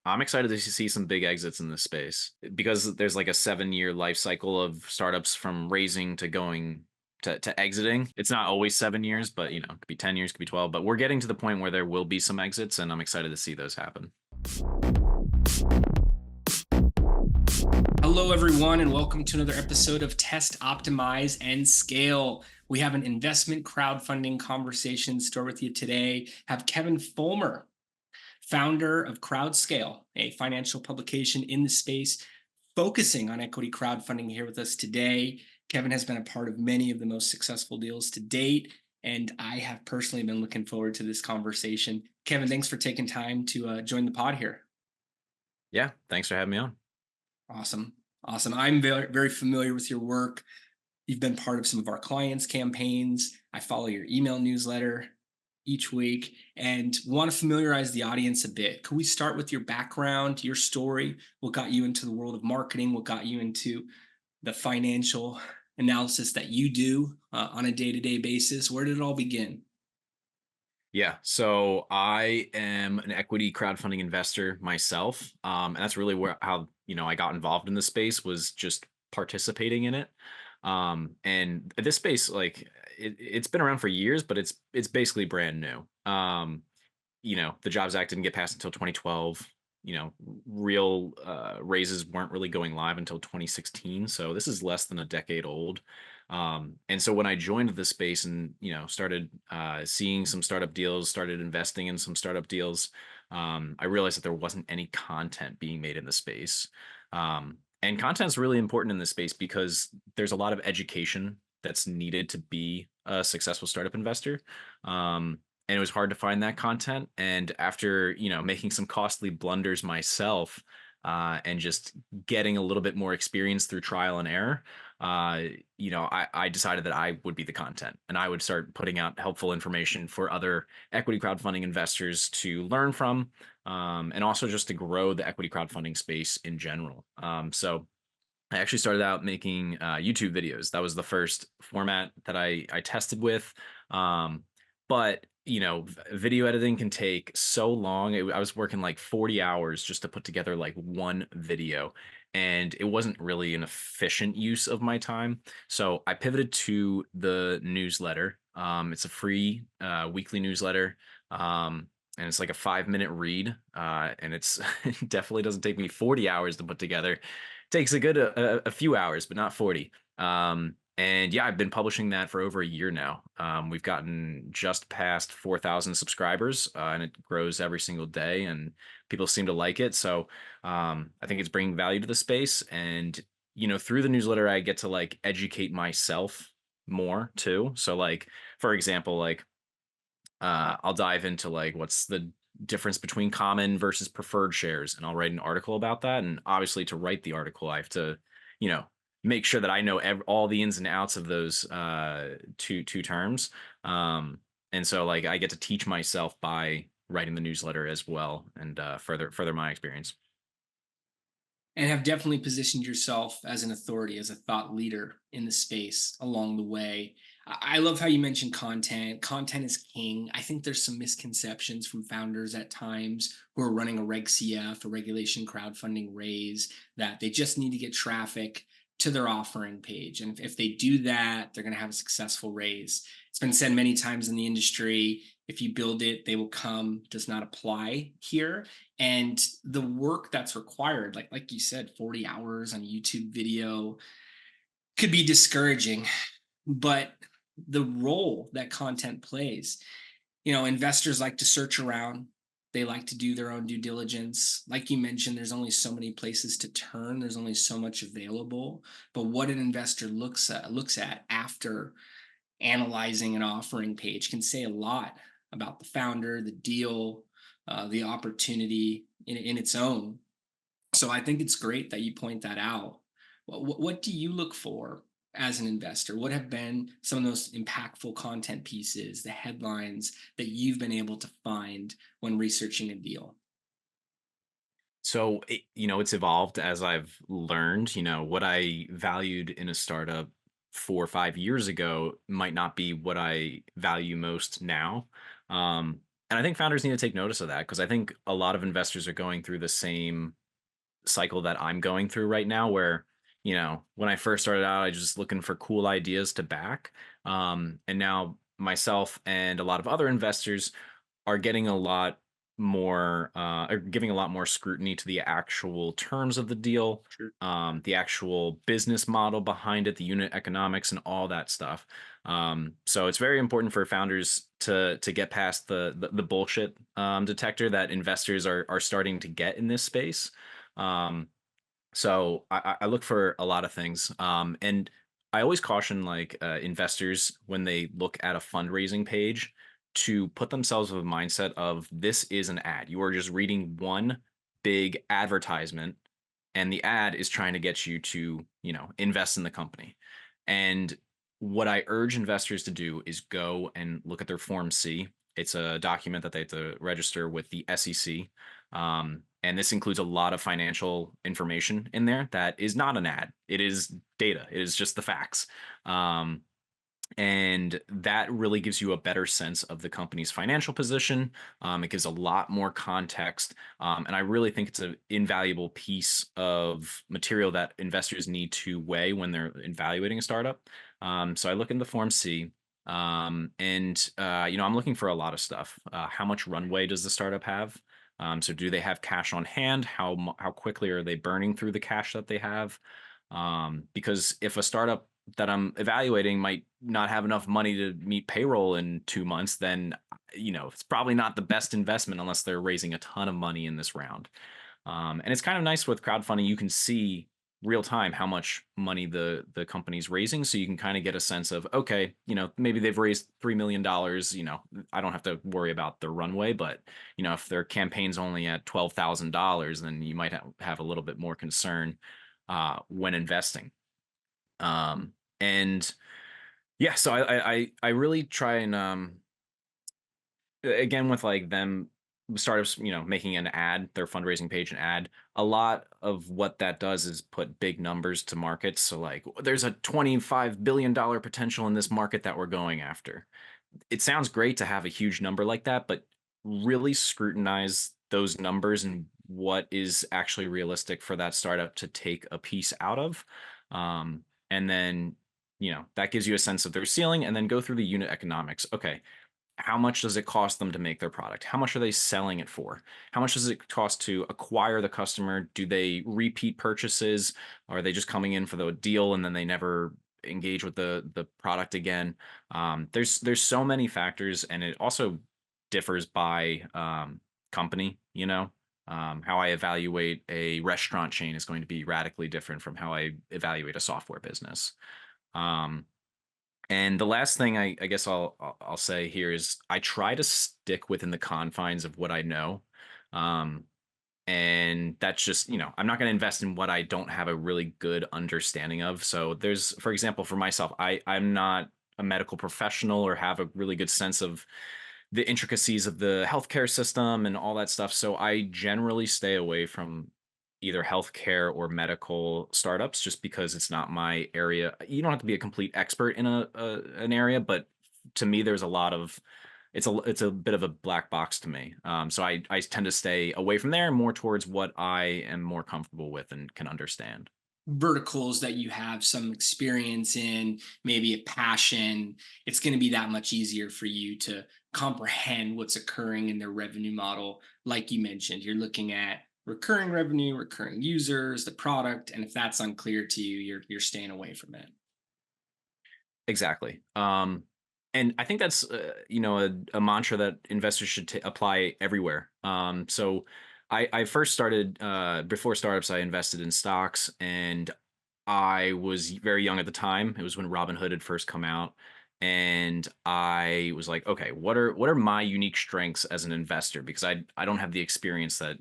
I'm excited to see some big exits in this space because there's like a 7-year life cycle of startups from raising to going to exiting. It's not always 7 years, but it could be 10 years, could be 12. But we're getting to the point where there will be some exits, and I'm excited to see those happen. Hello, everyone, and welcome to another episode of Test, Optimize, and Scale. We have an investment crowdfunding conversation in store with you today. Have Kevin Fulmer, founder of Crowdscale, a financial publication in the space focusing on equity crowdfunding, here with us today. Kevin has been a part of many of the most successful deals to date, and I have personally been looking forward to this conversation. Kevin, thanks for taking time to join the pod here. Yeah, thanks for having me on. Awesome. Awesome. I'm very, very familiar with your work. You've been part of some of our clients' campaigns. I follow your email newsletter each week and want to familiarize the audience a bit. Could we start with your background, your story? What got you into the world of marketing? What got you into the financial analysis that you do on a day-to-day basis? Where did it all begin? Yeah, so I am an equity crowdfunding investor myself, and that's really where how I got involved in the space was just participating in it. And this space, like it's been around for years, but it's basically brand new. The Jobs Act didn't get passed until 2012. Real raises weren't really going live until 2016, so this is less than a decade old. And so when I joined the space and started seeing some startup deals, started investing in some startup deals, I realized that there wasn't any content being made in the space. And content is really important in this space because there's a lot of education that's needed to be a successful startup investor. And it was hard to find that content. And after making some costly blunders myself, and just getting a little bit more experience through trial and error, I decided that I would be the content and I would start putting out helpful information for other equity crowdfunding investors to learn from, and also just to grow the equity crowdfunding space in general. So I actually started out making YouTube videos. That was the first format that I tested with. But video editing can take so long. I was working like 40 hours just to put together like one video, and it wasn't really an efficient use of my time. So I pivoted to the newsletter. It's a free weekly newsletter. And it's like a 5-minute read, and it's it definitely doesn't take me 40 hours to put together. Takes a good a few hours, but not 40. And yeah, I've been publishing that for over a year now. We've gotten just past 4,000 subscribers, and it grows every single day, and people seem to like it. So I think it's bringing value to the space. And through the newsletter, I get to like educate myself more too. So like, for example, like I'll dive into like what's the difference between common versus preferred shares, and I'll write an article about that. And obviously, to write the article, I have to, you know, make sure that I know all the ins and outs of those two terms. And so, like, I get to teach myself by writing the newsletter as well, and further my experience. And have definitely positioned yourself as an authority, as a thought leader in the space along the way. I love how you mentioned content. Content is king. I think there's some misconceptions from founders at times who are running a Reg CF, a regulation crowdfunding raise, that they just need to get traffic to their offering page. And if they do that, they're going to have a successful raise. It's been said many times in the industry, if you build it, they will come, does not apply here. And the work that's required, like you said, 40 hours on a YouTube video, could be discouraging. But the role that content plays, investors like to search around, they like to do their own due diligence. Like you mentioned, there's only so many places to turn, there's only so much available. But what an investor looks at after analyzing an offering page can say a lot about the founder, the deal, the opportunity in its own. So I think it's great that you point that out. What do you look for as an investor? What have been some of those impactful content pieces, the headlines that you've been able to find when researching a deal? So it's evolved as I've learned. What I valued in a startup 4 or 5 years ago might not be what I value most now. And I think founders need to take notice of that because I think a lot of investors are going through the same cycle that I'm going through right now where, when I first started out, I was just looking for cool ideas to back. And now myself and a lot of other investors are getting a lot more, are giving a lot more scrutiny to the actual terms of the deal, Sure. the actual business model behind it, the unit economics, and all that stuff. So it's very important for founders to get past the bullshit detector that investors are starting to get in this space. Um, so I look for a lot of things, and I always caution like investors when they look at a fundraising page to put themselves with a mindset of this is an ad. You are just reading one big advertisement, and the ad is trying to get you to invest in the company. And what I urge investors to do is go and look at their Form C. It's a document that they have to register with the SEC. And this includes a lot of financial information in there that is not an ad. It is data. It is just the facts. Um, and that really gives you a better sense of the company's financial position. It gives a lot more context. And I really think it's an invaluable piece of material that investors need to weigh when they're evaluating a startup. So I look in the Form C. I'm looking for a lot of stuff. How much runway does the startup have? So do they have cash on hand? How quickly are they burning through the cash that they have? Because if a startup that I'm evaluating might not have enough money to meet payroll in 2 months, then it's probably not the best investment unless they're raising a ton of money in this round. And it's kind of nice with crowdfunding; you can see real time how much money the company's raising, so you can kind of get a sense of okay, maybe they've raised $3 million. I don't have to worry about the runway, but if their campaign's only at $12,000, then you might have a little bit more concern when investing. And yeah, so I really try and again with like them startups, making an ad, their fundraising page an ad. A lot of what that does is put big numbers to markets. So like there's a $25 billion potential in this market that we're going after. It sounds great to have a huge number like that, but really scrutinize those numbers and what is actually realistic for that startup to take a piece out of. And then, that gives you a sense of their ceiling and then go through the unit economics. Okay, how much does it cost them to make their product? How much are they selling it for? How much does it cost to acquire the customer? Do they repeat purchases? Or are they just coming in for the deal and then they never engage with the product again? There's so many factors, and it also differs by company. How I evaluate a restaurant chain is going to be radically different from how I evaluate a software business. Um, and the last thing I guess I'll say here is I try to stick within the confines of what I know. Um, and that's just, I'm not going to invest in what I don't have a really good understanding of. So there's, for example, for myself, I'm not a medical professional or have a really good sense of the intricacies of the healthcare system and all that stuff. So I generally stay away from either healthcare or medical startups just because it's not my area. You don't have to be a complete expert in an area, but to me, there's a lot of it's a bit of a black box to me. So I tend to stay away from there and more towards what I am more comfortable with and can understand. Verticals that you have some experience in, maybe a passion, it's going to be that much easier for you to comprehend what's occurring in their revenue model. Like you mentioned, you're looking at recurring revenue, recurring users, the product, and if that's unclear to you, you're staying away from it. Exactly. And I think that's a mantra that investors should apply everywhere. So I first started before startups. I invested in stocks, and I was very young at the time. It was when Robinhood had first come out, and I was like, okay, what are my unique strengths as an investor? Because I don't have the experience that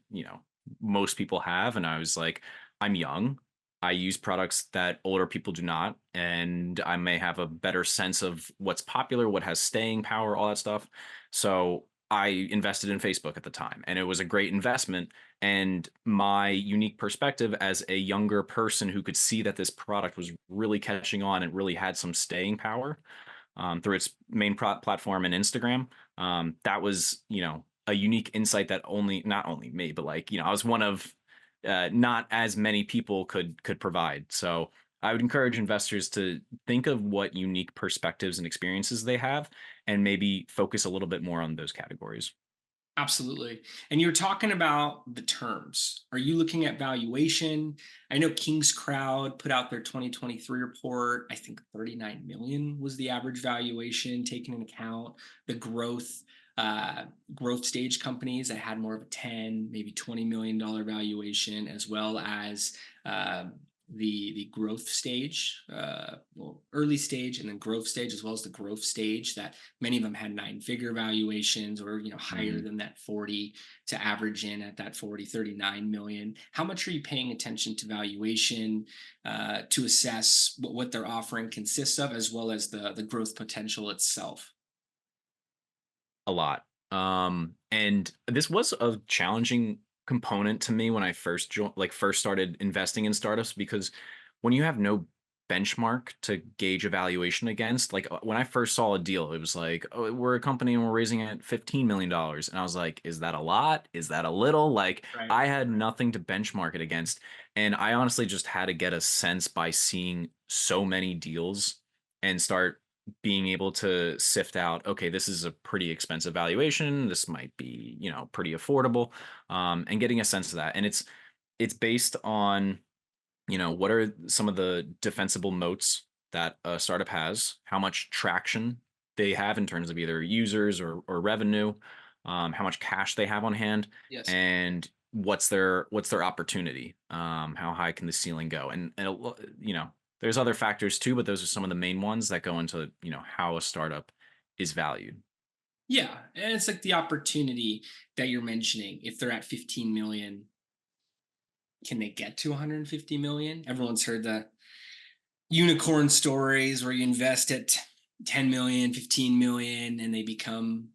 most people have, and I was like, I'm young. I use products that older people do not, and I may have a better sense of what's popular, what has staying power, all that stuff. So I invested in Facebook at the time, and it was a great investment. And my unique perspective as a younger person who could see that this product was really catching on and really had some staying power through its main platform and Instagram. That was, a unique insight that only not only me, but like, I was one of not as many people could provide. So I would encourage investors to think of what unique perspectives and experiences they have, and maybe focus a little bit more on those categories. Absolutely. And you're talking about the terms. Are you looking at valuation? I know King's Crowd put out their 2023 report. I think 39 million was the average valuation, taking into account the uh, growth stage companies that had more of a 10, maybe $20 million valuation, as well as the growth stage, well, early stage, and then growth stage, as well as the growth stage, that many of them had nine-figure valuations, or higher Mhm. than that 40, to average in at that 40, 39 million. How much are you paying attention to valuation, to assess what their offering consists of, as well as the growth potential itself? A lot. And this was a challenging component to me when I first started investing in startups, because when you have no benchmark to gauge evaluation against, like when I first saw a deal, it was like, oh, we're a company and we're raising at $15 million. And I was like, is that a lot? Is that a little? Like, Right. I had nothing to benchmark it against. And I honestly just had to get a sense by seeing so many deals and start being able to sift out, okay, this is a pretty expensive valuation, this might be, pretty affordable, and getting a sense of that. And it's based on, what are some of the defensible moats that a startup has, how much traction they have in terms of either users or revenue, how much cash they have on hand, Yes. and what's their opportunity, how high can the ceiling go, there's other factors too, but those are some of the main ones that go into, how a startup is valued. Yeah, and it's like the opportunity that you're mentioning. If they're at 15 million, can they get to 150 million? Everyone's heard the unicorn stories where you invest at 10 million, 15 million, and they become,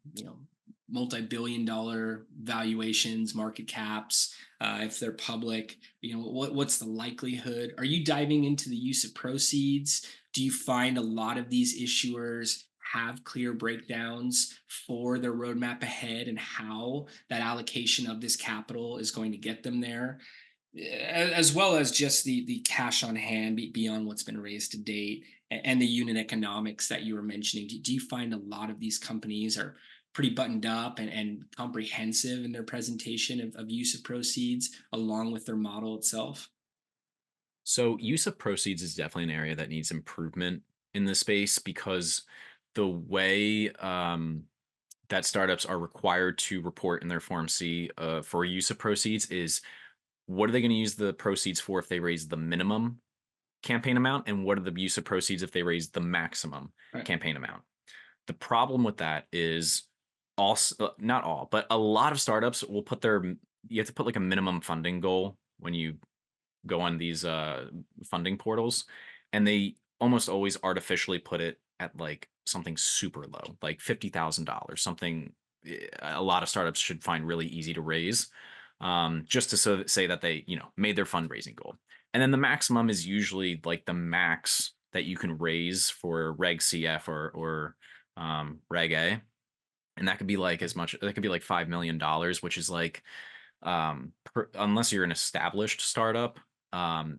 multi-billion-dollar valuations, market caps. If they're public, what's the likelihood? Are you diving into the use of proceeds? Do you find a lot of these issuers have clear breakdowns for their roadmap ahead and how that allocation of this capital is going to get them there? As well as just the cash on hand, beyond what's been raised to date, and the unit economics that you were mentioning. Do you find a lot of these companies are pretty buttoned up and comprehensive in their presentation of use of proceeds along with their model itself? So use of proceeds is definitely an area that needs improvement in this space, because the way that startups are required to report in their Form C, for use of proceeds, is what are they going to use the proceeds for if they raise the minimum campaign amount, and what are the use of proceeds if they raise the maximum Right. campaign amount. The problem with that is, also not all, but a lot of startups will put their you have to put like a minimum funding goal when you go on these funding portals, and they almost always artificially put it at like something super low, like $50,000, something a lot of startups should find really easy to raise, just to say that they, made their fundraising goal. And then the maximum is usually like the max that you can raise for Reg CF or Reg A, and that could be like as much. That could be like $5 million, which is like, unless you're an established startup,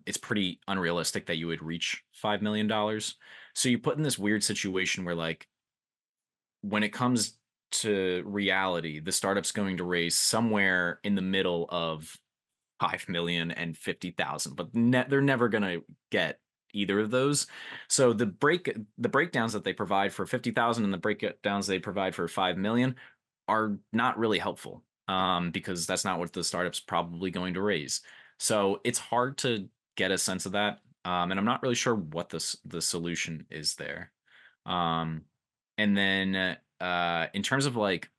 it's pretty unrealistic that you would reach $5 million. So you put in this weird situation where, like, when it comes to reality, the startup's going to raise somewhere in the middle of 5 million and 50,000, but they're never going to get either of those. So the breakdowns that they provide for 50,000 and the breakdowns they provide for 5 million are not really helpful, because that's not what the startup's probably going to raise. So it's hard to get a sense of that, and I'm not really sure what the solution is there. Um, and then in terms of like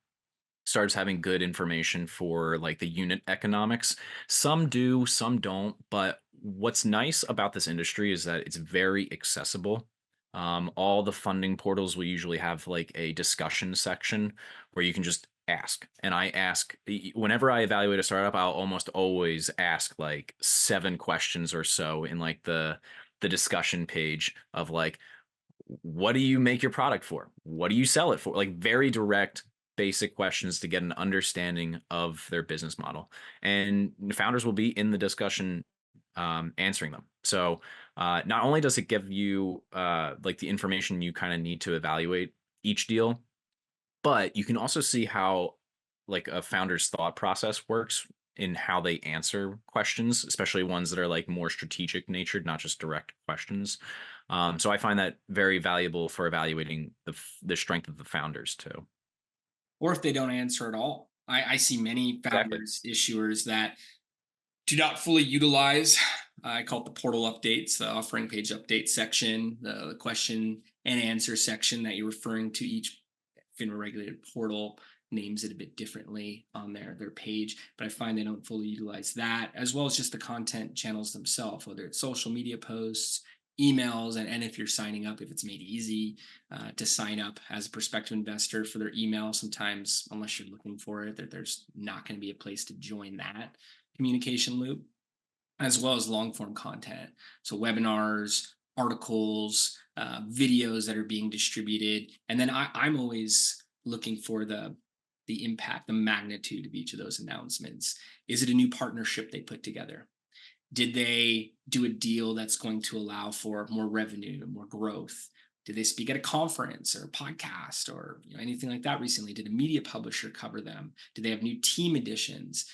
starts having good information for like the unit economics. Some do, some don't. But what's nice about this industry is that it's very accessible. All the funding portals will usually have like a discussion section where you can just ask. And I ask whenever I evaluate a startup, I'll almost always ask like 7 questions or so in like the discussion page of like, what do you make your product for? What do you sell it for? Like, very direct, basic questions to get an understanding of their business model. And founders will be in the discussion answering them. So not only does it give you like the information you kind of need to evaluate each deal, but you can also see how like a founder's thought process works in how they answer questions, especially ones that are like more strategic natured, not just direct questions. So I find that very valuable for evaluating the strength of the founders too. Or if they don't answer at all. I see many Exactly. founders, issuers that do not fully utilize. I call it the portal updates, the offering page update section, the question and answer section that you're referring to. Each FINRA regulated portal names it a bit differently on their page, but I find they don't fully utilize that, as well as just the content channels themselves, whether it's social media posts, emails, and if you're signing up, if it's made easy to sign up as a prospective investor for their email. Sometimes, unless you're looking for it, there's not going to be a place to join that communication loop, as well as long form content. So webinars, articles, videos that are being distributed. And then I'm always looking for the impact, the magnitude of each of those announcements. Is it a new partnership they put together? Did they do a deal that's going to allow for more revenue, more growth? Did they speak at a conference or a podcast or anything like that recently? Did a media publisher cover them? Did they have new team additions?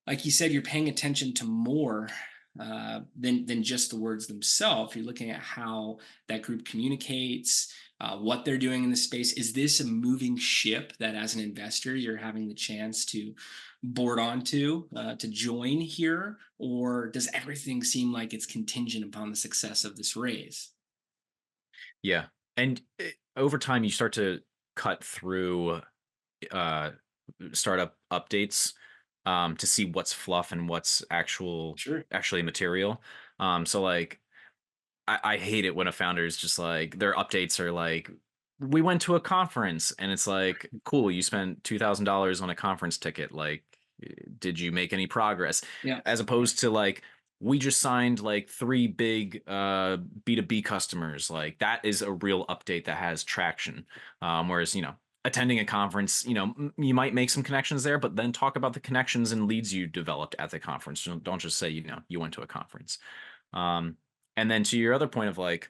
Like you said, you're paying attention to more than just the words themselves. You're looking at how that group communicates, what they're doing in the space. Is this a moving ship that, as an investor, you're having the chance to board onto, to join here, or does everything seem like it's contingent upon the success of this raise? Yeah. And over time, you start to cut through uh, startup updates to see what's fluff and what's Sure. actually material. So like I hate it when a founder is just like their updates are like we went to a conference and it's like cool you spent $2,000 on a conference ticket like did you make any progress Yeah. as opposed to like we just signed like three big B2B customers like that is a real update that has traction whereas attending a conference you might make some connections there but then talk about the connections and leads you developed at the conference don't just say you went to a conference um, and then to your other point of like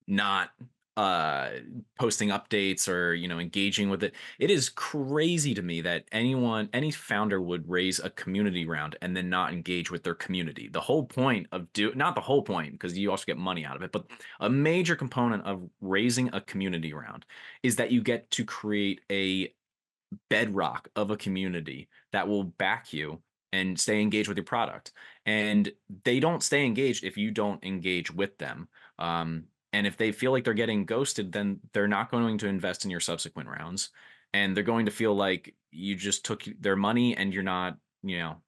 not uh posting updates or engaging with it, it is crazy to me that any founder would raise a community round and then not engage with their community. The whole point of not the whole point because you also get money out of it, but a major component of raising a community round is that you get to create a bedrock of a community that will back you and stay engaged with your product. And they don't stay engaged if you don't engage with them. And if they feel like they're getting ghosted, then they're not going to invest in your subsequent rounds. And they're going to feel like you just took their money and you're not,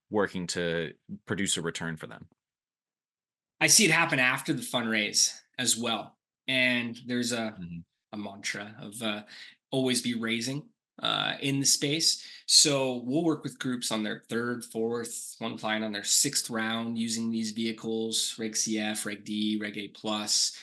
working to produce a return for them. I see it happen after the fundraise as well. And there's Mhm. a mantra of always be raising in the space. So we'll work with groups on their third, fourth, one client on their sixth round using these vehicles: Reg CF, Reg D, Reg A plus.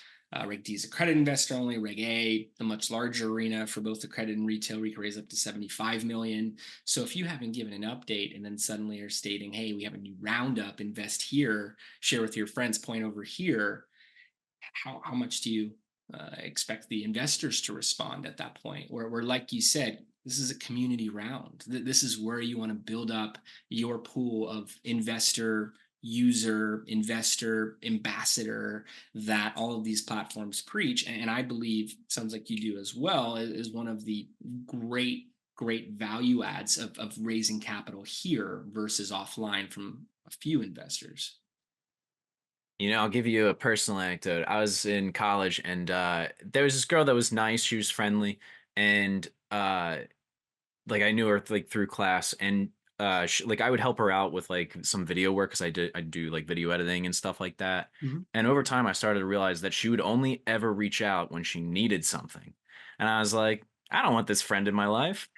Reg D is a credit investor only. Reg A, the much larger arena for both the credit and retail, we can raise up to 75 million. So if you haven't given an update and then suddenly are stating, "Hey, we have a new roundup, invest here, share with your friends, point over here," how much do you expect the investors to respond at that point? Where, like you said, this is a community round. This is where you want to build up your pool of investor, user, investor, ambassador that all of these platforms preach. And I believe, sounds like you do as well, is one of the great value adds of raising capital here versus offline from a few investors. I'll give you a personal anecdote. I was in college and there was this girl that was nice. She was friendly. And like I knew her like through class and like I would help her out with like some video work because I do like video editing and stuff like that. Mhm. And over time I started to realize that she would only ever reach out when she needed something. And I was like, I don't want this friend in my life.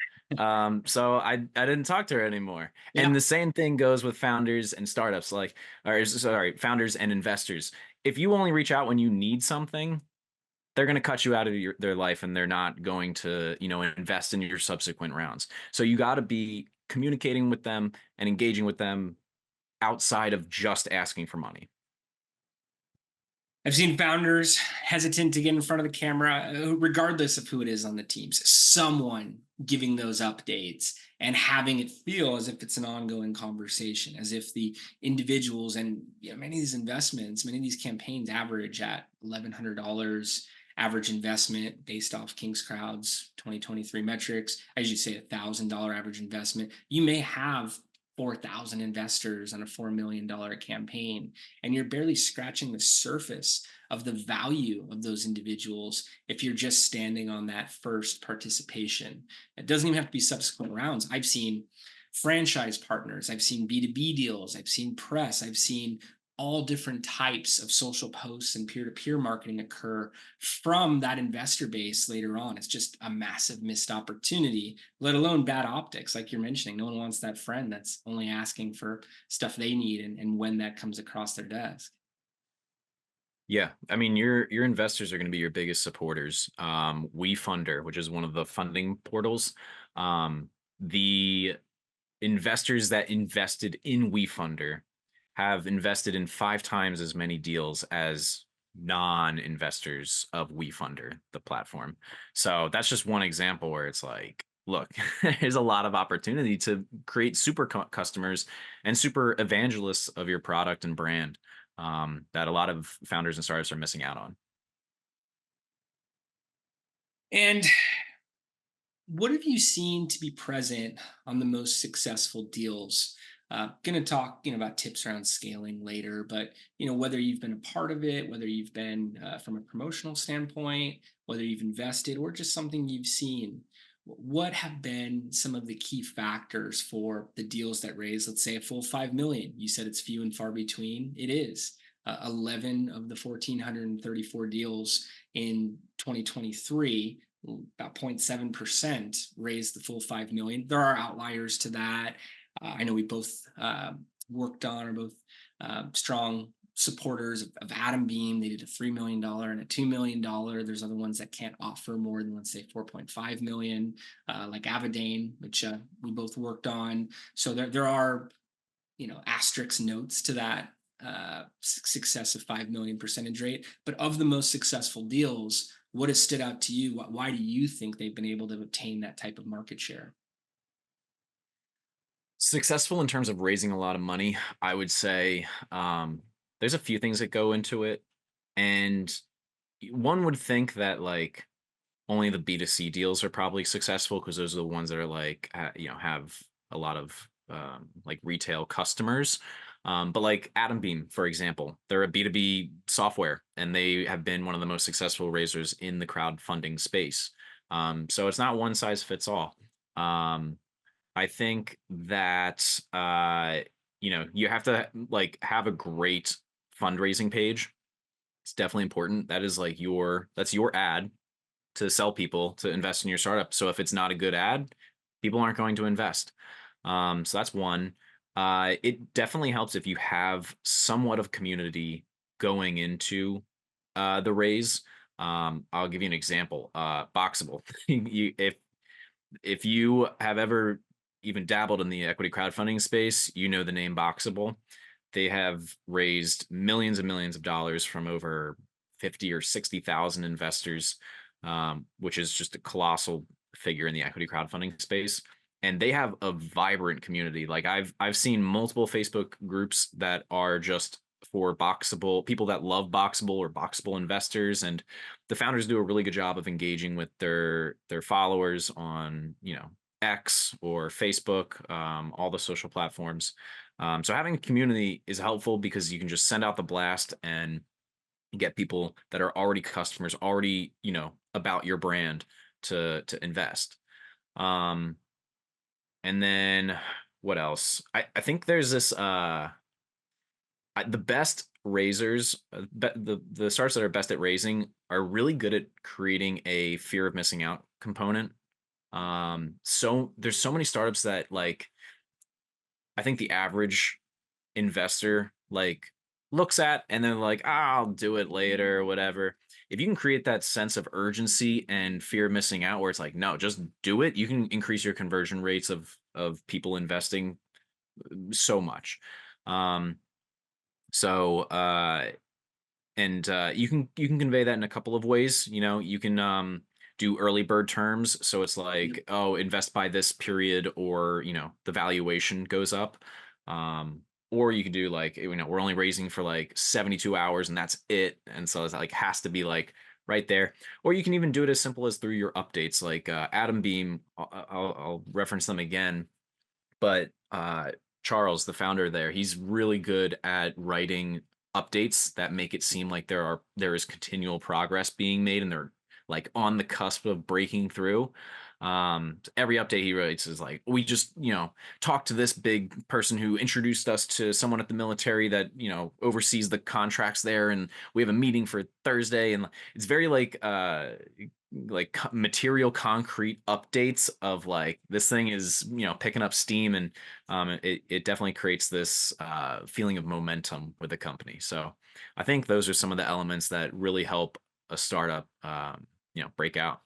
So I didn't talk to her anymore. Yeah. And the same thing goes with founders and startups, like or sorry, founders and investors. If you only reach out when you need something, they're going to cut you out of their life, and they're not going to, invest in your subsequent rounds. So you got to be communicating with them and engaging with them outside of just asking for money. I've seen founders hesitant to get in front of the camera, regardless of who it is on the teams, someone giving those updates and having it feel as if it's an ongoing conversation, as if the individuals and many of these investments, many of these campaigns average at $1,100 average investment based off King's Crowd's 2023 metrics. I usually say $1,000 average investment. You may have 4,000 investors on a $4 million campaign, and you're barely scratching the surface of the value of those individuals if you're just standing on that first participation. It doesn't even have to be subsequent rounds. I've seen franchise partners, I've seen B2B deals, I've seen press, I've seen all different types of social posts and peer-to-peer marketing occur from that investor base later on. It's just a massive missed opportunity, let alone bad optics. Like you're mentioning, no one wants that friend that's only asking for stuff they need and when that comes across their desk. Yeah, I mean, your investors are going to be your biggest supporters. WeFunder, which is one of the funding portals, the investors that invested in WeFunder have invested in 5 times as many deals as non-investors of WeFunder, the platform. So that's just one example where it's like, look, there's a lot of opportunity to create super customers and super evangelists of your product and brand, that a lot of founders and startups are missing out on. And what have you seen to be present on the most successful deals? Going to talk, about tips around scaling later, but whether you've been a part of it, whether you've been from a promotional standpoint, whether you've invested, or just something you've seen, what have been some of the key factors for the deals that raise, let's say, a full 5 million? You said it's few and far between. It is. 11 of the 1,434 deals in 2023, about 0.7% raised the full 5 million. There are outliers to that. I know we both worked on, or both strong supporters of Atom Beam. They did a $3 million and a $2 million. There's other ones that can't offer more than, let's say, 4.5 million, like Avadane, which we both worked on. So there are, asterisk notes to that success of 5 million percentage rate. But of the most successful deals, what has stood out to you? Why do you think they've been able to obtain that type of market share? Successful in terms of raising a lot of money, I would say, there's a few things that go into it. And one would think that like only the B2C deals are probably successful because those are the ones that are like, have a lot of like retail customers. But like Atom Beam, for example, they're a B2B software, and they have been one of the most successful raisers in the crowdfunding space. So it's not one size fits all. I think that you have to like have a great fundraising page. It's definitely important. That is like that's your ad to sell people to invest in your startup. So if it's not a good ad, people aren't going to invest. So that's one. It definitely helps if you have somewhat of community going into the raise. I'll give you an example. Boxable. If you have ever even dabbled in the equity crowdfunding space, you know the name Boxable. They have raised millions and millions of dollars from over 50 or 60,000 investors, which is just a colossal figure in the equity crowdfunding space. And they have a vibrant community. Like I've seen multiple Facebook groups that are just for Boxable, people that love Boxable or Boxable investors, and the founders do a really good job of engaging with their followers on X or Facebook, all the social platforms. So having a community is helpful because you can just send out the blast and get people that are already customers, already about your brand to invest. And then what else? I think there's this the best raisers, the startups that are best at raising are really good at creating a fear of missing out component. So there's so many startups that like I think the average investor like looks at and then like, I'll do it later or whatever. if you can create that sense of urgency and fear of missing out, where it's like, no, just do it, you can increase your conversion rates of people investing so much. Um, so and you can convey that in a couple of ways. You can do early bird terms, so it's Yep. like, oh, invest by this period, or the valuation goes up. Or you could do like, we're only raising for like 72 hours and that's it, and so it's like has to be like right there. Or you can even do it as simple as through your updates, like Adam Beam. I'll reference them again, but Charles, the founder there, he's really good at writing updates that make it seem like there is continual progress being made, and they're like on the cusp of breaking through. Every update he writes is like, we just talked to this big person who introduced us to someone at the military that oversees the contracts there, and we have a meeting for Thursday, and it's very like material concrete updates of like this thing is picking up steam, and it definitely creates this feeling of momentum with the company. So I think those are some of the elements that really help a startup break out.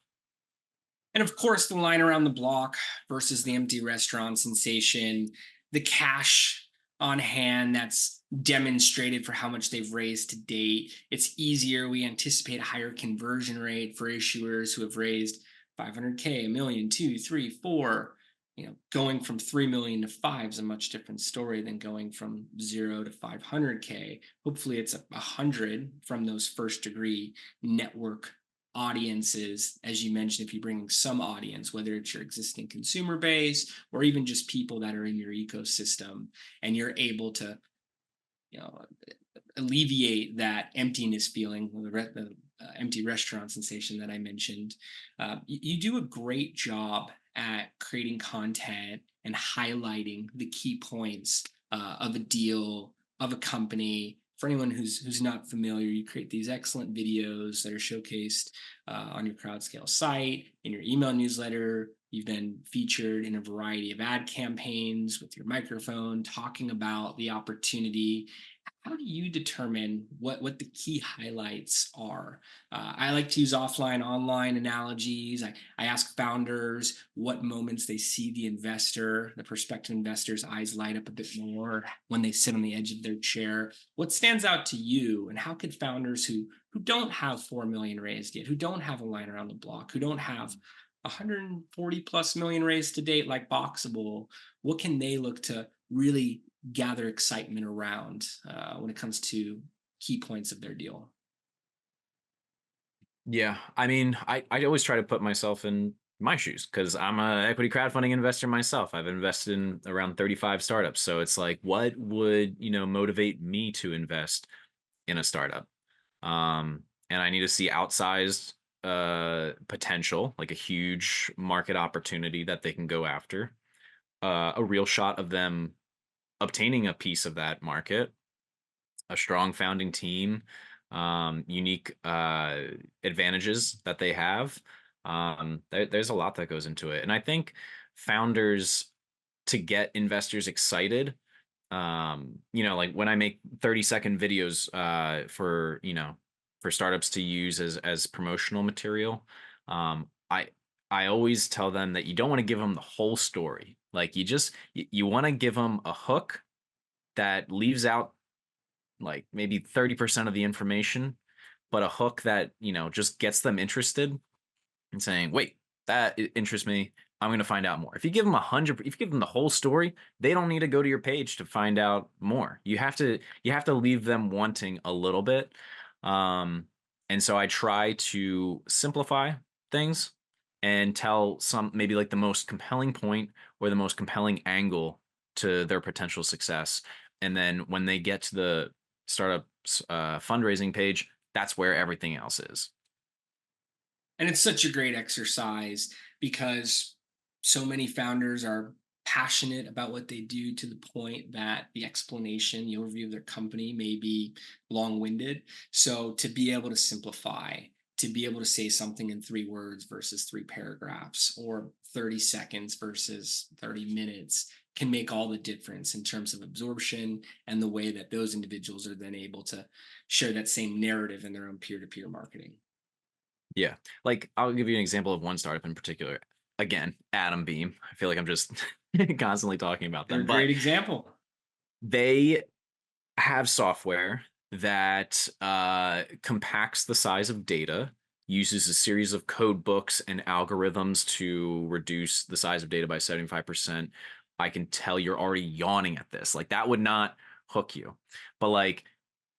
And of course, the line around the block versus the empty restaurant sensation, the cash on hand that's demonstrated for how much they've raised to date. It's easier. We anticipate a higher conversion rate for issuers who have raised 500K, a million, two, three, four. Going from 3 million to five is a much different story than going from 0 to 500K. Hopefully, it's 100 from those first degree network audiences. As you mentioned, if you're bringing some audience, whether it's your existing consumer base or even just people that are in your ecosystem, and you're able to you know alleviate that emptiness feeling, the empty restaurant sensation that I mentioned. You do a great job at creating content and highlighting the key points of a deal, of a company. For anyone who's not familiar, you create these excellent videos that are showcased on your Crowdscale site, in your email newsletter. You've been featured in a variety of ad campaigns with your microphone, talking about the opportunity. How do you determine what the key highlights are? I like to use offline online analogies. I ask founders what moments they see the prospective investor's eyes light up a bit more when they sit on the edge of their chair. What stands out to you, and how could founders who don't have 4 million raised yet, who don't have a line around the block, who don't have 140 plus million raised to date like Boxable, what can they look to really gather excitement around when it comes to key points of their deal? Yeah, I mean, I always try to put myself in my shoes because I'm a equity crowdfunding investor myself. I've invested in around 35 startups, so it's like, what would motivate me to invest in a startup? And I need to see outsized potential, like a huge market opportunity that they can go after, a real shot of them obtaining a piece of that market, a strong founding team, unique advantages that they have. There's a lot that goes into it, and I think founders, to get investors excited, like when I make 30-second videos for startups to use as promotional material, I always tell them that you don't want to give them the whole story. Like you want to give them a hook that leaves out like maybe 30% of the information, but a hook that, just gets them interested and saying, wait, that interests me. I'm going to find out more. If you give them if you give them the whole story, they don't need to go to your page to find out more. You have to leave them wanting a little bit. And so I try to simplify things and tell some, maybe like the most compelling point or the most compelling angle to their potential success. And then when they get to the startup's fundraising page, that's where everything else is. And it's such a great exercise because so many founders are passionate about what they do to the point that the explanation, the overview of their company may be long winded. So to be able to simplify, to be able to say something in 3 words versus 3 paragraphs, or 30 seconds versus 30 minutes, can make all the difference in terms of absorption and the way that those individuals are then able to share that same narrative in their own peer to peer marketing. Yeah. Like I'll give you an example of one startup in particular. Again, Atom Beam. I feel like I'm just constantly talking about They're them, a but great example. they have software that compacts the size of data, uses a series of code books and algorithms to reduce the size of data by 75%. I can tell you're already yawning at this. Like that would not hook you. But like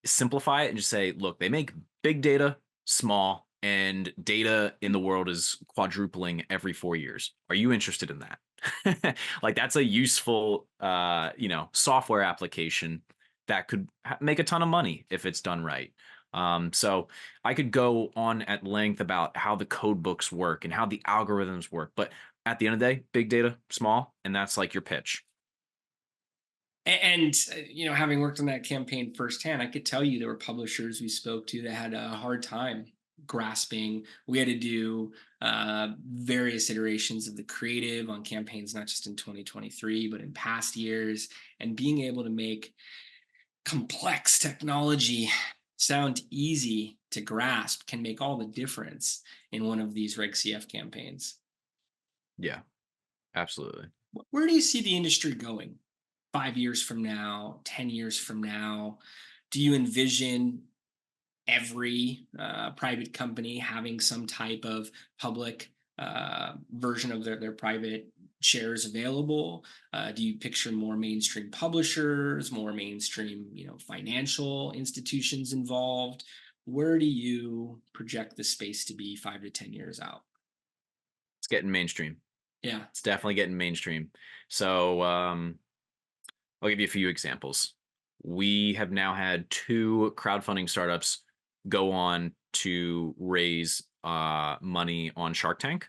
simplify it and just say, look, they make big data small and data in the world is quadrupling every 4 years. Are you interested in that? Like that's a useful, software application that could make a ton of money if it's done right. So I could go on at length about how the code books work and how the algorithms work, but at the end of the day, big data, small, and that's like your pitch. And having worked on that campaign firsthand, I could tell you there were publishers we spoke to that had a hard time grasping. We had to do various iterations of the creative on campaigns, not just in 2023, but in past years, and being able to make complex technology sound easy to grasp can make all the difference in one of these Reg CF campaigns. Yeah, absolutely. Where do you see the industry going 5 years from now, 10 years from now? Do you envision every private company having some type of public version of their private shares available? Do you picture more mainstream publishers, more mainstream, financial institutions involved? Where do you project the space to be 5 to 10 years out? It's getting mainstream. Yeah. It's definitely getting mainstream. So I'll give you a few examples. We have now had two crowdfunding startups go on to raise money on Shark Tank.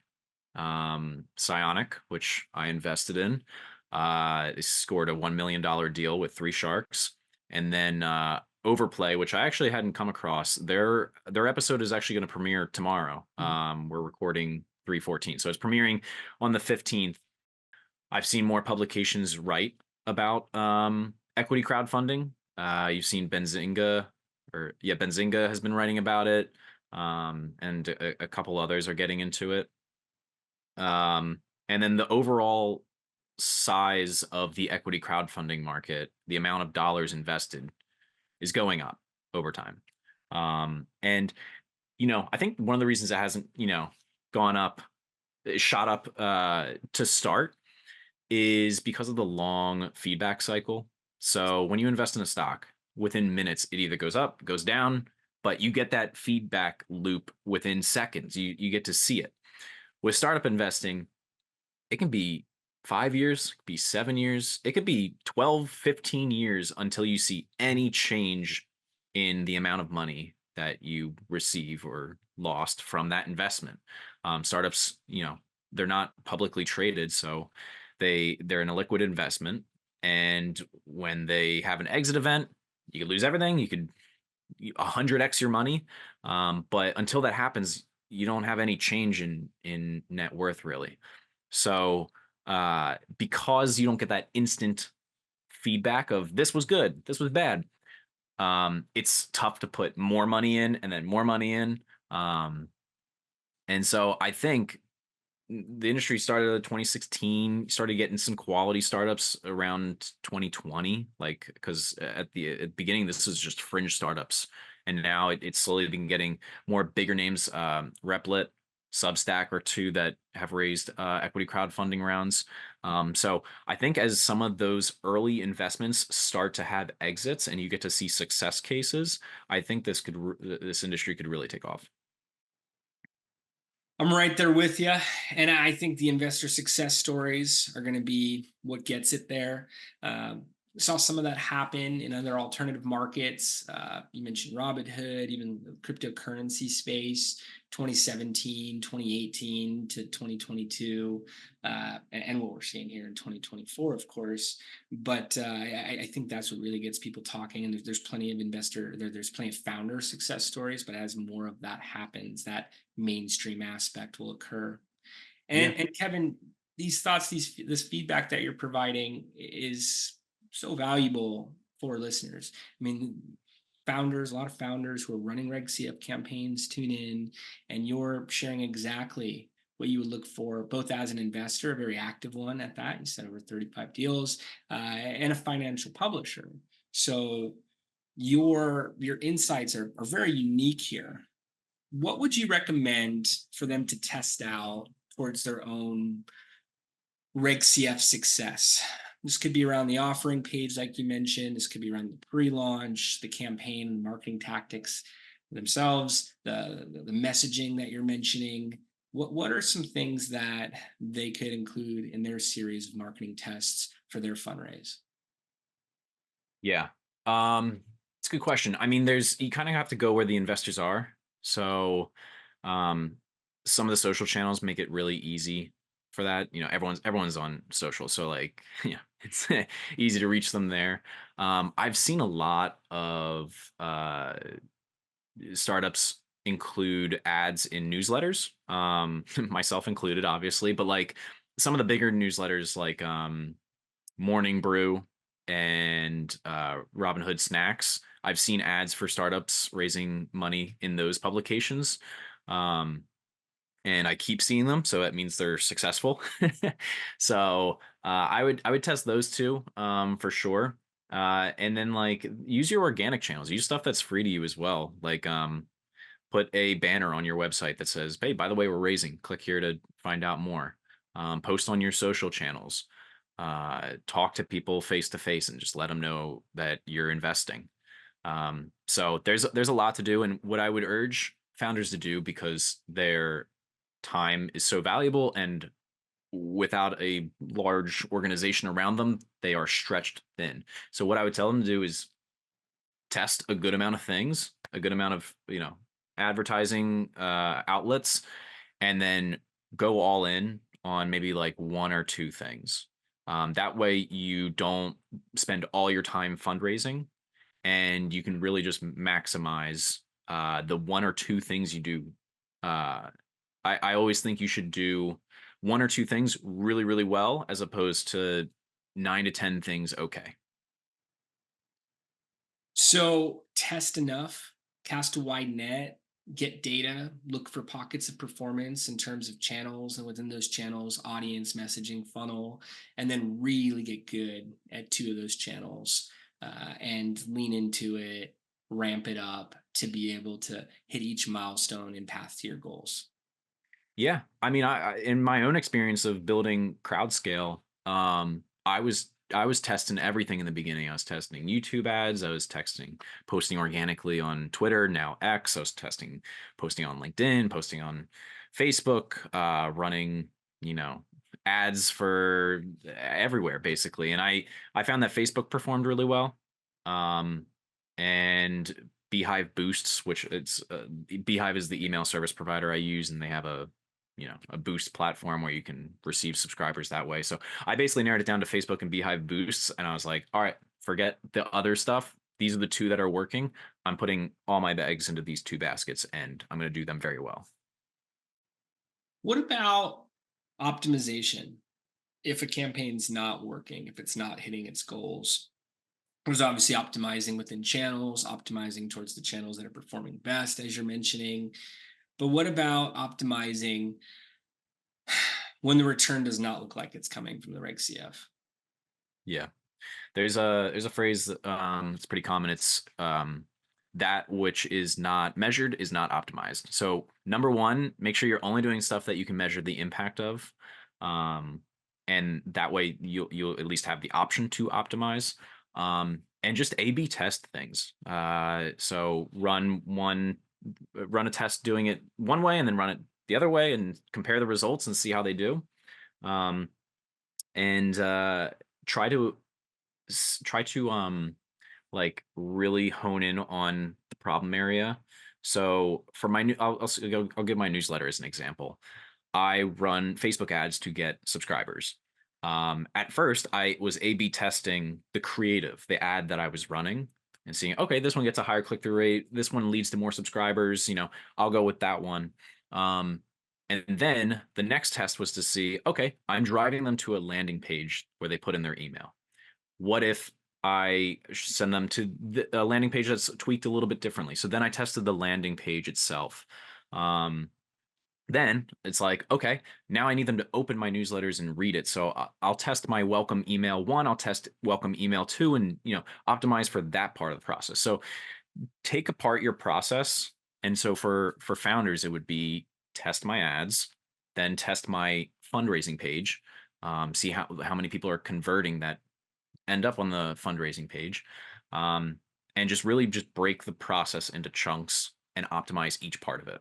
Psionic, which I invested in, they scored a $1 million deal with three sharks, and then Overplay, which I actually hadn't come across. Their episode is actually going to premiere tomorrow. We're recording 3/14, so it's premiering on the 15th. I've seen more publications write about equity crowdfunding. You've seen Benzinga, Benzinga has been writing about it, and a couple others are getting into it. And then the overall size of the equity crowdfunding market, the amount of dollars invested, is going up over time. And I think one of the reasons it hasn't, gone up, shot up to start is because of the long feedback cycle. So when you invest in a stock, within minutes, it either goes up, goes down, but you get that feedback loop within seconds. You get to see it. With startup investing, it can be 5 years, it could be 7 years, it could be 12, 15 years until you see any change in the amount of money that you receive or lost from that investment. Startups, they're not publicly traded, so they're an illiquid investment. And when they have an exit event, you could lose everything. You could 100x your money. But until that happens, you don't have any change in net worth really. So because you don't get that instant feedback of this was good, this was bad, it's tough to put more money in and then more money in. And so I think the industry started in 2016, started getting some quality startups around 2020, like because at the beginning this was just fringe startups, and now it's slowly been getting more bigger names, Replit, Substack or two that have raised equity crowdfunding rounds. So I think as some of those early investments start to have exits and you get to see success cases, I think this industry could really take off. I'm right there with you. And I think the investor success stories are going to be what gets it there. Saw some of that happen in other alternative markets. You mentioned Robinhood, even the cryptocurrency space, 2017, 2018 to 2022, and what we're seeing here in 2024, of course. But I think that's what really gets people talking. And there's plenty of there's plenty of founder success stories, but as more of that happens, that mainstream aspect will occur. Yeah. And Kevin, these thoughts, this feedback that you're providing is so valuable for listeners. I mean, founders, a lot of founders who are running Reg CF campaigns tune in, and you're sharing exactly what you would look for, both as an investor, a very active one at that. You said over 35 deals, and a financial publisher. So your insights are very unique here. What would you recommend for them to test out towards their own Reg CF success? This could be around the offering page, like you mentioned. This could be around the pre-launch, the campaign, marketing tactics themselves, the messaging that you're mentioning. What are some things that they could include in their series of marketing tests for their fundraise? Yeah. It's a good question. I mean, there's you kind of have to go where the investors are. So, um, some of the social channels make it really easy for that. You know, everyone's on social, so like, yeah, it's easy to reach them there. I've seen a lot of startups include ads in newsletters, myself included, obviously, but like some of the bigger newsletters, like Morning Brew and Robinhood Snacks. I've seen ads for startups raising money in those publications. Um, and I keep seeing them, so that means they're successful. So I would test those two for sure. And then like use your organic channels. Use stuff that's free to you as well. Like put a banner on your website that says, "Hey, by the way, we're raising. Click here to find out more." Post on your social channels. Talk to people face to face and just let them know that you're investing. So there's a lot to do, and what I would urge founders to do, because their time is so valuable and without a large organization around them, they are stretched thin. So what I would tell them to do is test a good amount of things, a good amount of, advertising outlets, and then go all in on maybe like one or two things. That way you don't spend all your time fundraising, and you can really just maximize the one or two things you do. Uh, I always think you should do one or two things really, really well, as opposed to 9 to 10 things okay. So test enough, cast a wide net, get data, look for pockets of performance in terms of channels and within those channels, audience, messaging, funnel, and then really get good at two of those channels and lean into it, ramp it up to be able to hit each milestone and path to your goals. Yeah, I mean, in my own experience of building Crowdscale, I was testing everything in the beginning. I was testing YouTube ads. I was texting, posting organically on Twitter, now X. I was testing, posting on LinkedIn, posting on Facebook, running, you know, ads for everywhere basically. And I found that Facebook performed really well, um, and Beehive boosts, which it's Beehive is the email service provider I use, and they have a boost platform where you can receive subscribers that way. So I basically narrowed it down to Facebook and Beehive boosts, and I was like, all right, forget the other stuff. These are the two that are working. I'm putting all my eggs into these two baskets, and I'm going to do them very well. What about optimization? If a campaign's not working, if it's not hitting its goals, there's obviously optimizing within channels, optimizing towards the channels that are performing best, as you're mentioning. But what about optimizing when the return does not look like it's coming from the Reg CF? Yeah. There's a phrase it's pretty common. It's that which is not measured is not optimized. So number one, make sure you're only doing stuff that you can measure the impact of. Um, and that way you'll at least have the option to optimize. And just A/B test things. So run a test doing it one way and then run it the other way and compare the results and see how they do. Um, and try to try to like really hone in on the problem area. So for my new, I'll give my newsletter as an example. I run Facebook ads to get subscribers. At first, I was A/B testing the creative, the ad that I was running, and seeing, okay, this one gets a higher click through rate. This one leads to more subscribers. I'll go with that one. Um, and then the next test was to see, okay, I'm driving them to a landing page where they put in their email. What if I send them to a landing page that's tweaked a little bit differently. So then I tested the landing page itself. Um, then it's like, okay, now I need them to open my newsletters and read it. So I'll test my welcome email one, I'll test welcome email two, and optimize for that part of the process. So take apart your process. And so for founders, it would be test my ads, then test my fundraising page, see how many people are converting that end up on the fundraising page, um, and just really just break the process into chunks and optimize each part of it.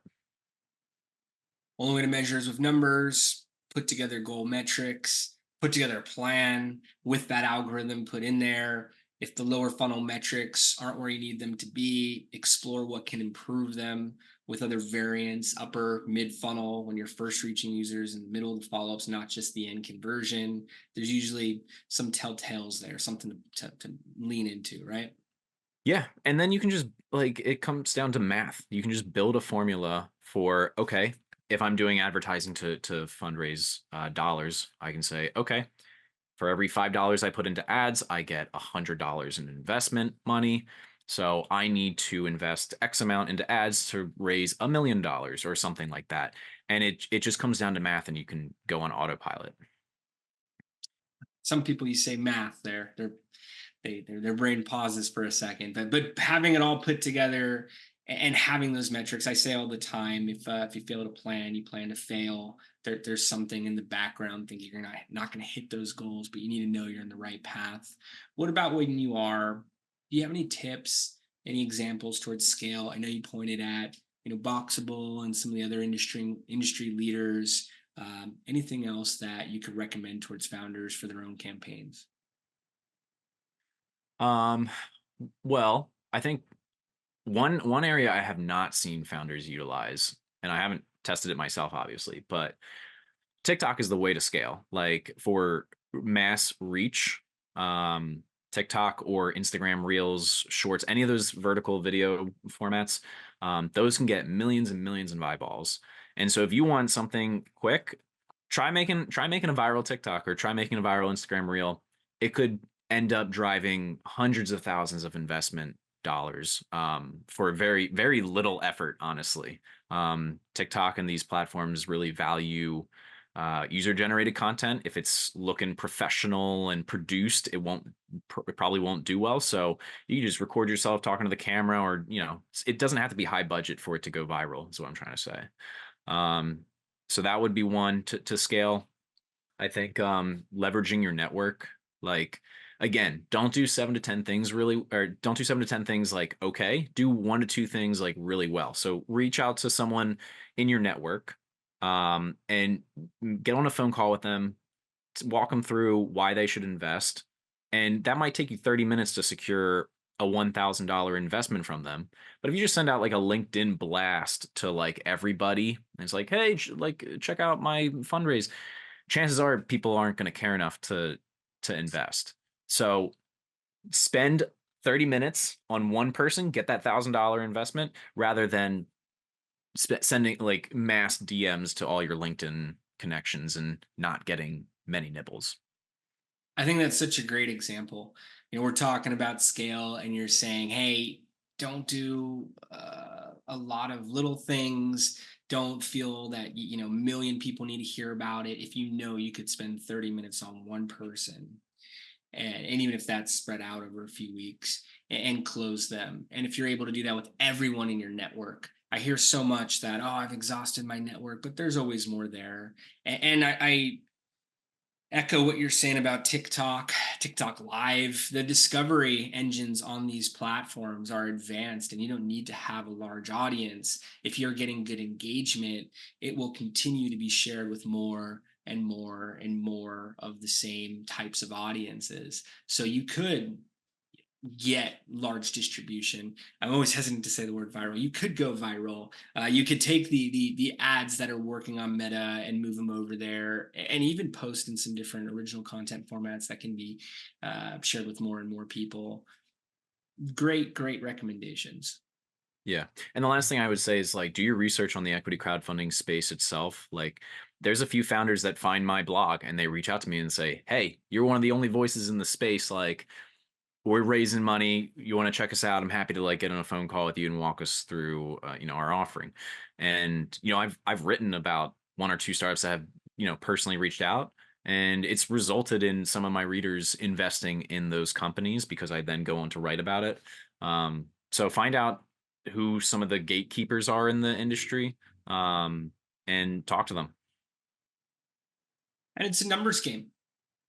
Only way to measure is with numbers, put together goal metrics, put together a plan with that algorithm put in there. If the lower funnel metrics aren't where you need them to be, explore what can improve them with other variants, upper, mid funnel, when you're first reaching users, in the middle of the follow ups, not just the end conversion. There's usually some telltales there, something to lean into, right? Yeah, and then you can just like it comes down to math. You can just build a formula for okay, if I'm doing advertising to fundraise dollars, I can say okay, for every $5 I put into ads, I get $100 in investment money. So I need to invest X amount into ads to raise $1 million or something like that. And it just comes down to math, and you can go on autopilot. Some people, you say math, their brain pauses for a second, but having it all put together and having those metrics, I say all the time, if you fail to plan, you plan to fail. There's something in the background thinking you're not going to hit those goals, but you need to know you're in the right path. What about when you are? Do you have any tips, any examples towards scale? I know you pointed at Boxable and some of the other industry leaders. Anything else that you could recommend towards founders for their own campaigns? Um, well, I think one area I have not seen founders utilize, and I haven't tested it myself, obviously, but TikTok is the way to scale. Like for mass reach, um, TikTok or Instagram Reels, Shorts, any of those vertical video formats, those can get millions and millions of eyeballs. And so if you want something quick, try making a viral TikTok or try making a viral Instagram Reel. It could end up driving hundreds of thousands of investment dollars for very very little effort. Honestly, TikTok and these platforms really value user generated content. If it's looking professional and produced, it probably won't do well. So you just record yourself talking to the camera, or it doesn't have to be high budget for it to go viral, is what I'm trying to say. um, so that would be one to scale. I think leveraging your network, like again, don't do 7 to 10 things really, or don't do 7 to 10 things like okay. Do 1 to 2 things like really well. So reach out to someone in your network, and get on a phone call with them, walk them through why they should invest, and that might take you 30 minutes to secure a $1,000 investment from them. But if you just send out like a LinkedIn blast to like everybody, and it's like, hey, like check out my fundraise, chances are people aren't going to care enough to invest. So spend 30 minutes on one person, get that $1,000 investment, rather than sending like mass DMs to all your LinkedIn connections and not getting many nibbles. I think that's such a great example. We're talking about scale, and you're saying, hey, don't do a lot of little things. Don't feel that a million people need to hear about it. If you could spend 30 minutes on one person, and even if that's spread out over a few weeks, and close them. And if you're able to do that with everyone in your network, I hear so much that, oh, I've exhausted my network, but there's always more there. And I echo what you're saying about TikTok Live. The discovery engines on these platforms are advanced, and you don't need to have a large audience. If you're getting good engagement, it will continue to be shared with more and more and more of the same types of audiences. So you could get large distribution. I'm always hesitant to say the word viral. You could go viral. You could take the ads that are working on Meta and move them over there, and even post in some different original content formats that can be shared with more and more people. Great recommendations. Yeah. And the last thing I would say is like do your research on the equity crowdfunding space itself. Like there's a few founders that find my blog and they reach out to me and say, "Hey, you're one of the only voices in the space. Like we're raising money. You want to check us out? I'm happy to like get on a phone call with you and walk us through, our offering. And I've written about one or two startups that have personally reached out, and it's resulted in some of my readers investing in those companies because I then go on to write about it. So find out who some of the gatekeepers are in the industry, um, and talk to them. And it's a numbers game.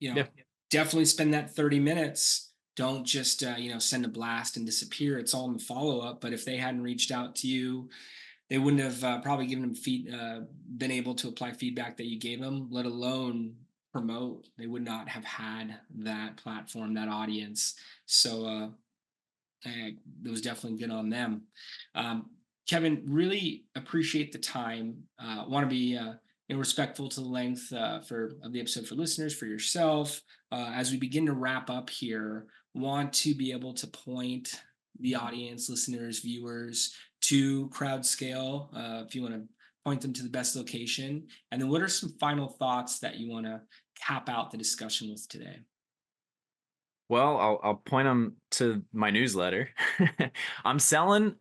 Yeah. Definitely spend that 30 minutes. Don't just send a blast and disappear. It's all in the follow up. But if they hadn't reached out to you, they wouldn't have probably given them been able to apply feedback that you gave them, let alone promote. They would not have had that platform, that audience. So it was definitely good on them. Um, Kevin, really appreciate the time. Want to be respectful to the length for of the episode for listeners, for yourself. As we begin to wrap up here, want to be able to point the audience, listeners, viewers to Crowdscale. If you want to point them to the best location, and then what are some final thoughts that you want to cap out the discussion with today? Well, I'll point them to my newsletter. I'm selling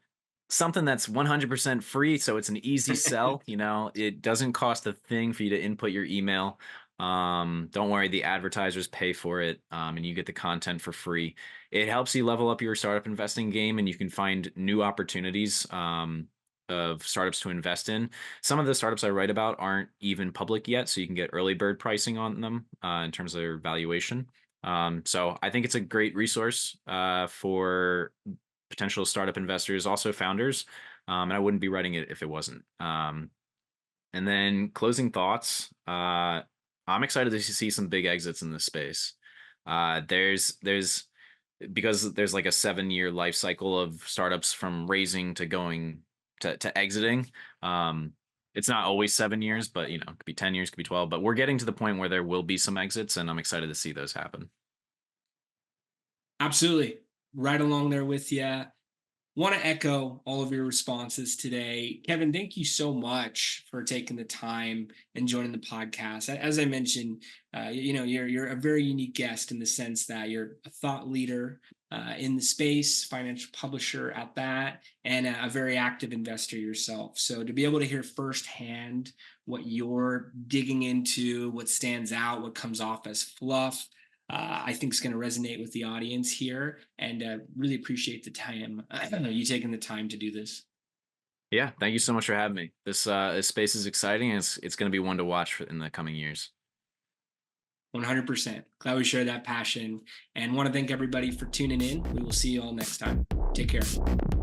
something that's 100% free, so it's an easy sell. It doesn't cost a thing for you to input your email. Don't worry, the advertisers pay for it, and you get the content for free. It helps you level up your startup investing game, and you can find new opportunities of startups to invest in. Some of the startups I write about aren't even public yet, so you can get early bird pricing on them in terms of their valuation. So I think it's a great resource for potential startup investors, also founders. And I wouldn't be writing it if it wasn't. And then closing thoughts. I'm excited to see some big exits in this space. There's because there's like a 7-year life cycle of startups from raising to going to exiting. It's not always 7 years, but it could be 10 years, could be 12. But we're getting to the point where there will be some exits, and I'm excited to see those happen. Absolutely. Right along there with you. Want to echo all of your responses today. Kevin, thank you so much for taking the time and joining the podcast. As I mentioned, you're a very unique guest in the sense that you're a thought leader in the space, financial publisher at that, and a very active investor yourself. So to be able to hear firsthand what you're digging into, what stands out, what comes off as fluff, I think is going to resonate with the audience here, and really appreciate the time you taking the time to do this. Yeah, thank you so much for having me. This space is exciting, and it's going to be one to watch in the coming years. 100%. Glad we share that passion, and want to thank everybody for tuning in. We will see you all next time. Take care.